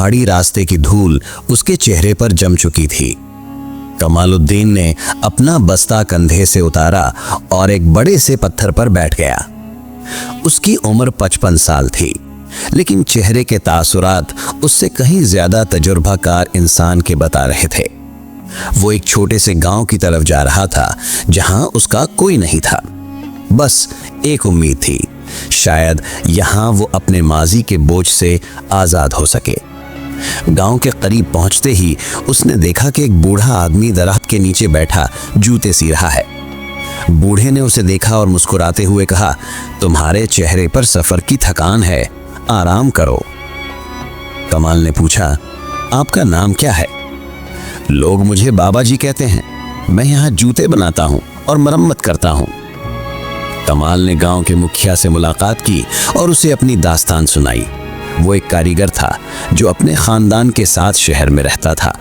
पहाड़ी रास्ते की धूल उसके चेहरे पर जम चुकी थी। कमालुद्दीन ने अपना बस्ता कंधे से उतारा और एक बड़े से पत्थर पर बैठ गया। उसकी उम्र 55 साल थी, लेकिन चेहरे के तासुरात उससे कहीं ज्यादा तजुर्बाकार इंसान के बता रहे थे। वो एक छोटे से गांव की तरफ जा रहा था जहां उसका कोई नहीं था। बस एक उम्मीद थी, शायद यहां वो अपने माजी के बोझ से आजाद हो सके। गांव के करीब पहुंचते ही उसने देखा कि एक बूढ़ा आदमी दरख्त के नीचे बैठा जूते सी रहा है। बूढ़े ने उसे देखा और मुस्कुराते हुए कहा, तुम्हारे चेहरे पर सफर की थकान है, आराम करो। कमाल ने पूछा, आपका नाम क्या है? लोग मुझे बाबा जी कहते हैं। मैं यहाँ जूते बनाता हूँ और मरम्मत करता हूँ। कमाल ने गांव के मुखिया से मुलाकात की और उसे अपनी दास्तान सुनाई। वो एक कारीगर था जो अपने खानदान के साथ शहर में रहता था,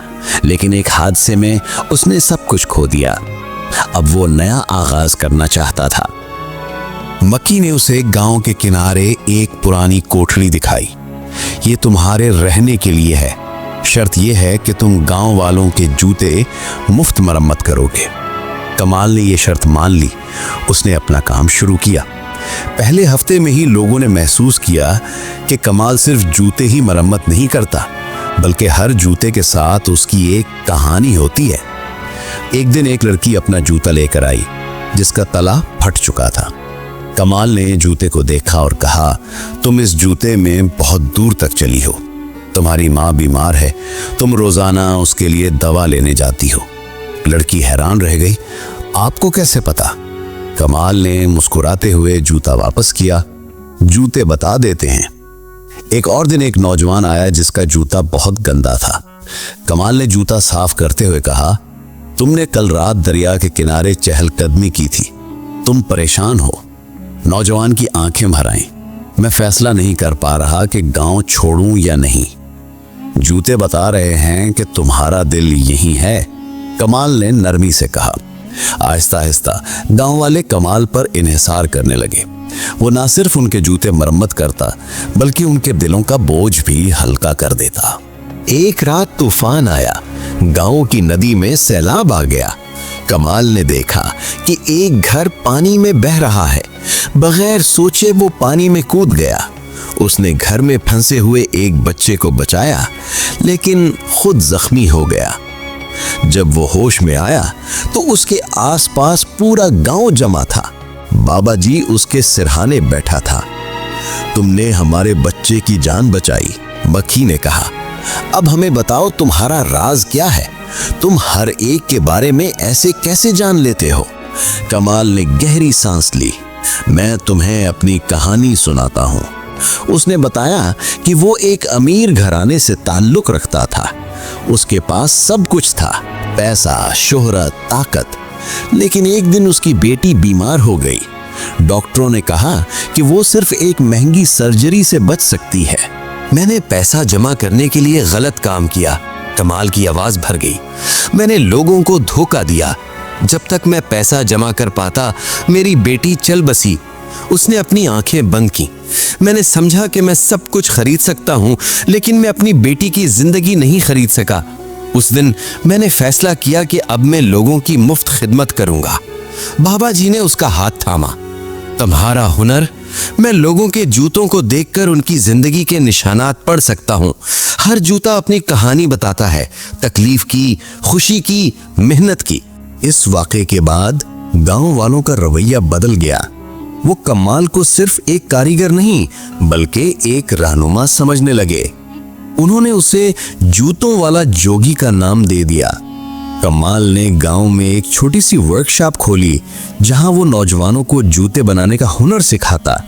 लेकिन एक हादसे में उसने सब कुछ खो दिया। अब वो नया आगाज करना चाहता था। मक्की ने उसे गांव के किनारे एक पुरानी कोठरी दिखाई। ये तुम्हारे रहने के लिए है, शर्त यह है कि तुम गांव वालों के जूते मुफ्त मरम्मत करोगे। कमाल ने यह शर्त मान ली। उसने अपना काम शुरू किया। पहले हफ्ते में ही लोगों ने महसूस किया कि कमाल सिर्फ जूते ही मरम्मत नहीं करता, बल्कि हर जूते के साथ उसकी एक कहानी होती है। एक दिन एक लड़की अपना जूता लेकर आई जिसका तला फट चुका था। कमाल ने जूते को देखा और कहा, तुम इस जूते में बहुत दूर तक चली हो। तुम्हारी माँ बीमार है, तुम रोजाना उसके लिए दवा लेने जाती हो। लड़की हैरान रह गई, आपको कैसे पता? कमाल ने मुस्कुराते हुए जूता वापस किया। जूते बता देते हैं। एक और दिन एक नौजवान आया जिसका जूता बहुत गंदा था। कमाल ने जूता साफ करते हुए कहा, तुमने कल रात दरिया के किनारे चहलकदमी की थी, तुम परेशान हो। नौजवान की आंखें भर आईं। मैं फैसला नहीं कर पा रहा कि गांव छोड़ूं या नहीं। जूते बता रहे हैं कि तुम्हारा दिल यही है, कमाल ने नरमी से कहा। आहिस्ता आहिस्ता गांव वाले कमाल पर इन्हिसार करने लगे। वो ना सिर्फ उनके जूते मरम्मत करता, बल्कि उनके दिलों का बोझ भी हल्का कर देता। एक रात तूफान आया, गांव की नदी में सैलाब आ गया। कमाल ने देखा कि एक घर पानी में बह रहा है। बगैर सोचे वो पानी में कूद गया। उसने घर में फंसे हुए एक बच्चे को बचाया, लेकिन खुद जख्मी हो गया। जब वो होश में आया तो उसके आसपास पूरा गांव जमा था। बाबा जी उसके सिरहाने बैठा था। तुमने हमारे बच्चे की जान बचाई, मक्खी ने कहा। अब हमें बताओ तुम्हारा राज क्या है? तुम हर एक के बारे में ऐसे कैसे जान लेते हो? कमाल ने गहरी सांस ली। मैं तुम्हें अपनी कहानी सुनाता हूँ। उसने बताया कि वो एक अमीर घराने से ताल्लुक रखता था। उसके पास सब कुछ था, पैसा, शोहरत, ताकत। लेकिन एक दिन उसकी बेटी बीमार हो गई। डॉक्टरों ने कहा कि वो सिर्फ एक महंगी सर्जरी से बच सकती है। मैंने पैसा जमा करने के लिए गलत काम किया। कमाल की आवाज भर गई। मैंने लोगों को धोखा दिया। जब तक मैं पैसा जमा कर पाता, मेरी बेटी चल बसी। उसने अपनी आंखें बंद की। मैंने समझा कि मैं सब कुछ खरीद सकता हूं, लेकिन मैं अपनी बेटी की जिंदगी नहीं खरीद सका। उस दिन मैंने फैसला किया कि अब मैं लोगों की मुफ्त खिदमत करूंगा। बाबा जी ने उसका हाथ थामा। तुम्हारा हुनर? मैं लोगों के जूतों को देखकर उनकी जिंदगी के निशानात पढ़ सकता हूं। हर जूता अपनी कहानी बताता है, तकलीफ की, खुशी की, मेहनत की। इस वाक़े के बाद गांव वालों का रवैया बदल गया। वो कमाल को सिर्फ एक कारीगर नहीं, बल्कि एक रहनुमा समझने लगे। उन्होंने उसे जूतों वाला जोगी का नाम दे दिया। कमाल ने गांव में एक छोटी सी वर्कशॉप खोली, जहां वो नौजवानों को जूते बनाने का हुनर सिखाता।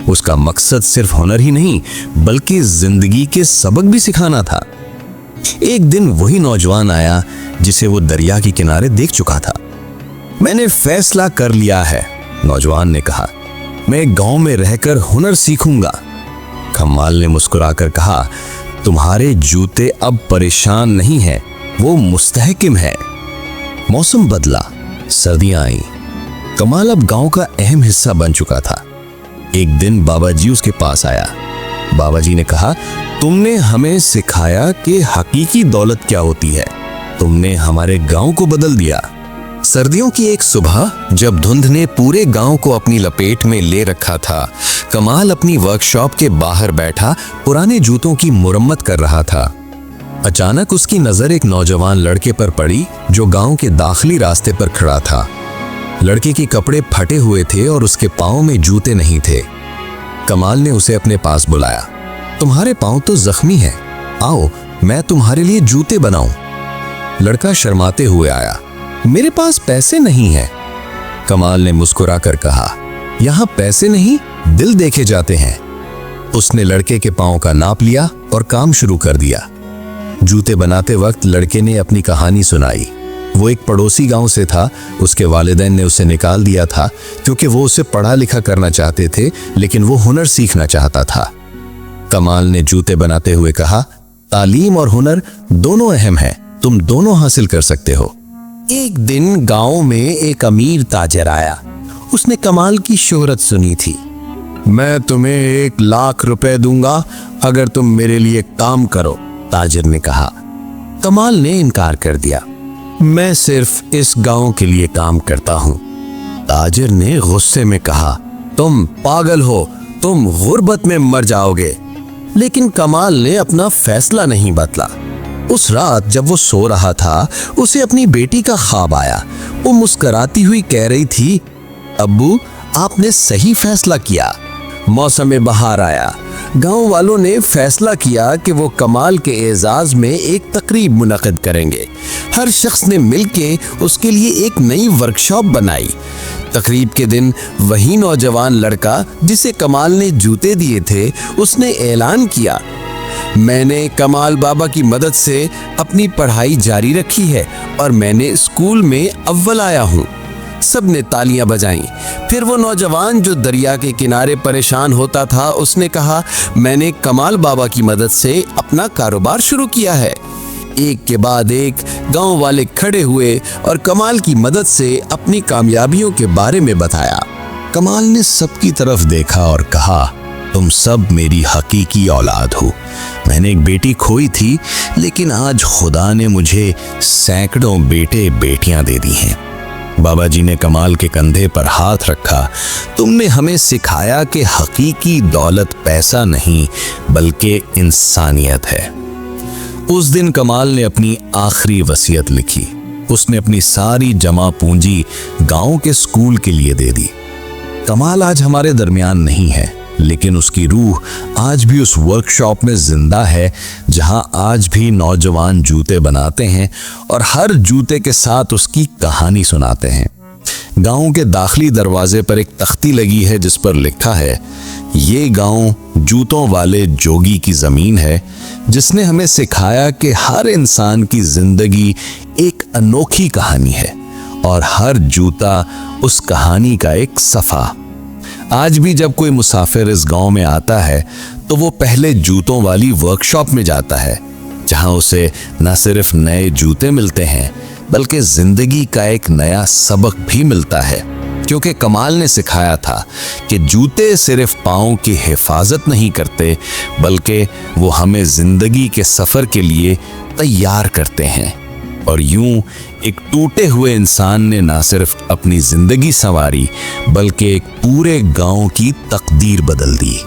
उसका मकसद सिर्फ हुनर ही नहीं, बल्कि जिंदगी के सबक भी सिखाना था। एक दिन वही नौजवान आया जिसे वो दरिया के किनारे देख चुका था। मैंने फैसला कर लिया है, नौजवान ने कहा। मैं गांव में रहकर हुनर सीखूंगा। कमाल ने मुस्कुराकर कहा, तुम्हारे जूते अब परेशान नहीं हैं, वो मुस्तहकिम है। मौसम बदला, सर्दियां आई। कमाल अब गांव का अहम हिस्सा बन चुका था। एक दिन बाबा जी उसके पास आया। बाबा जी ने कहा, तुमने हमें सिखाया कि हकीकी दौलत क्या होती है। तुमने हमारे गांव को बदल दिया। सर्दियों की एक सुबह जब धुंध ने पूरे गांव को अपनी लपेट में ले रखा था, कमाल अपनी वर्कशॉप के बाहर बैठा पुराने जूतों की मुरम्मत कर रहा था। अचानक उसकी नजर एक नौजवान लड़के पर पड़ी जो गांव के दाखिली रास्ते पर खड़ा था। लड़के के कपड़े फटे हुए थे और उसके पांव में जूते नहीं थे। कमाल ने उसे अपने पास बुलाया। तुम्हारे पांव तो जख्मी हैं, आओ मैं तुम्हारे लिए जूते बनाऊं। लड़का शर्माते हुए आया। मेरे पास पैसे नहीं हैं। कमाल ने मुस्कुरा कर कहा, यहाँ पैसे नहीं दिल देखे जाते हैं। उसने लड़के के पांव का नाप लिया और काम शुरू कर दिया। जूते बनाते वक्त लड़के ने अपनी कहानी सुनाई। वो एक पड़ोसी गांव से था। उसके वालिदैन ने उसे निकाल दिया था क्योंकि वो उसे पढ़ा लिखा करना चाहते थे, लेकिन वो हुनर सीखना चाहता था। कमाल ने जूते बनाते हुए कहा, तालीम और हुनर दोनों अहम हैं, तुम दोनों हासिल कर सकते हो। एक दिन गांव में एक अमीर ताजर आया। उसने कमाल की शोहरत सुनी थी। मैं तुम्हें 1 लाख रुपए दूंगा अगर तुम मेरे लिए काम करो, ताजर ने कहा। कमाल ने इनकार कर दिया। मैं सिर्फ इस गांव के लिए काम करता हूं। ताजर ने गुस्से में कहा, तुम पागल हो, तुम गुर्बत में मर जाओगे। लेकिन कमाल ने अपना फैसला नहीं बदला। उस रात जब वो सो रहा था, उसे अपनी बेटी का ख्वाब आया। वो मुस्कुराती हुई कह रही थी, अब्बू आपने सही फैसला किया। मौसम बहार आया। गांव वालों ने फैसला किया कि वो कमाल के एजाज में एक तकरीब मुनक़िद करेंगे। हर शख्स ने मिलके उसके लिए एक नई वर्कशॉप बनाई। तकरीब के दिन वही नौजवान लड़का जिसे कमाल ने जूते दिए थे, उसने ऐलान किया, मैंने कमाल बाबा की मदद से अपनी पढ़ाई जारी रखी है और मैंने स्कूल में अव्वल आया हूँ। सब ने तालियां बजाईं। फिर वो नौजवान जो दरिया के किनारे परेशान होता था, उसने कहा, मैंने कमाल बाबा की मदद से अपना कारोबार शुरू किया है। एक के बाद एक गांव वाले खड़े हुए और कमाल की मदद से अपनी कामयाबियों के बारे में बताया। कमाल ने सबकी तरफ देखा और कहा, तुम सब मेरी हकीकी औलाद हो। मैंने एक बेटी खोई थी, लेकिन आज खुदा ने मुझे सैकड़ों बेटे बेटियां दे दी हैं। बाबा जी ने कमाल के कंधे पर हाथ रखा। तुमने हमें सिखाया कि हकीकी दौलत पैसा नहीं बल्कि इंसानियत है। उस दिन कमाल ने अपनी आखिरी वसीयत लिखी। उसने अपनी सारी जमा पूंजी गांव के स्कूल के लिए दे दी। कमाल आज हमारे दरमियान नहीं है, लेकिन उसकी रूह आज भी उस वर्कशॉप में जिंदा है जहां आज भी नौजवान जूते बनाते हैं और हर जूते के साथ उसकी कहानी सुनाते हैं। गांव के दाखिली दरवाजे पर एक तख्ती लगी है जिस पर लिखा है, ये गांव जूतों वाले जोगी की जमीन है जिसने हमें सिखाया कि हर इंसान की जिंदगी एक अनोखी कहानी है और हर जूता उस कहानी का एक सफ़ा। आज भी जब कोई मुसाफिर इस गांव में आता है तो वो पहले जूतों वाली वर्कशॉप में जाता है, जहां उसे न सिर्फ नए जूते मिलते हैं बल्कि जिंदगी का एक नया सबक भी मिलता है, क्योंकि कमाल ने सिखाया था कि जूते सिर्फ पाँव की हिफाजत नहीं करते बल्कि वो हमें जिंदगी के सफ़र के लिए तैयार करते हैं। और यूं एक टूटे हुए इंसान ने ना सिर्फ अपनी जिंदगी संवारी बल्कि एक पूरे गांव की तकदीर बदल दी।